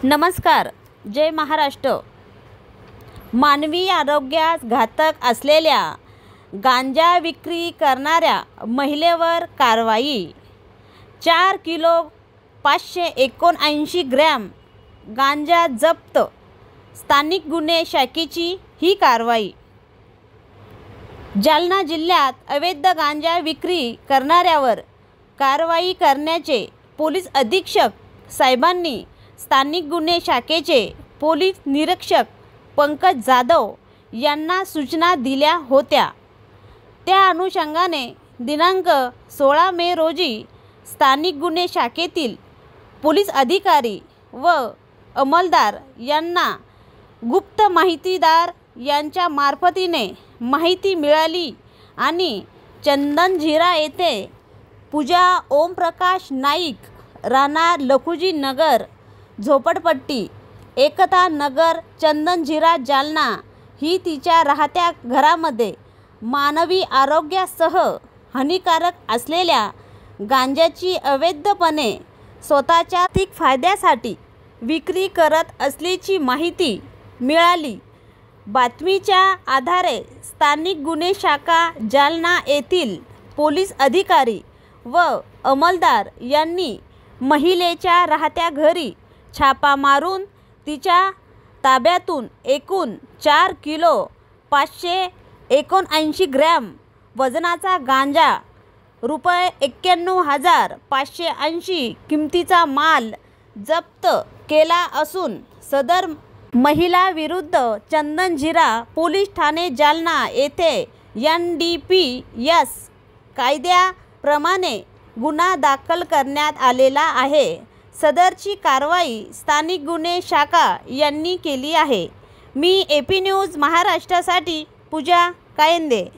नमस्कार. जय महाराष्ट्र. मानवी आरोग्यास घातक असलेल्या गांजा विक्री करणाऱ्या महिलेवर कारवाई. 4 किलो 579 ग्रॅम गांजा जप्त. स्थानिक गुन्हे शाखेची ही कारवाई. जालना जिल्ह्यात अवैध गांजा विक्री करणाऱ्यावर कारवाई करण्याचे पोलीस अधीक्षक साहेबांनी स्थानिक गुन्हे शाखेचे पोलीस निरीक्षक पंकज जाधव यांना सूचना दिल्या होत्या. त्या अनुषंगाने दिनांक 16 मे रोजी स्थानिक गुन्हे शाखेतील पोलीस अधिकारी व अंमलदार यांना गुप्त माहितीदार यांच्या मार्फतीने माहिती मिळाली आणि चंदनझिरा येथे पूजा ओमप्रकाश नाईक, राहणार लखुजी नगर, झोपडपट्टी, एकता नगर, चंदनझिरा, जालना ही तिच्या राहत्या घरामध्ये मानवी आरोग्यासह हानिकारक असलेल्या गांजाची अवैधपणे स्वतःच्या आर्थिक फायद्यासाठी विक्री करत असल्याची माहिती मिळाली. बातमीच्या आधारे स्थानिक गुन्हे शाखा जालना येथील पोलीस अधिकारी व अंमलदार यांनी महिलेच्या राहत्या घरी छापा मारून तिच्या ताब्यातून एकूण 4 किलो 579 ग्रॅम वजनाचा गांजा, रुपये 91,580 किमतीचा माल जप्त केला असून सदर महिलाविरुद्ध चंदनझिरा पोलीस ठाणे जालना येथे NDPS कायद्याप्रमाणे गुन्हा दाखल करण्यात आलेला आहे. सदरची कारवाई स्थानिक गुन्हे शाखा यांनी केली आहे. मी AP न्यूज महाराष्ट्रासाठी पूजा कायंदे.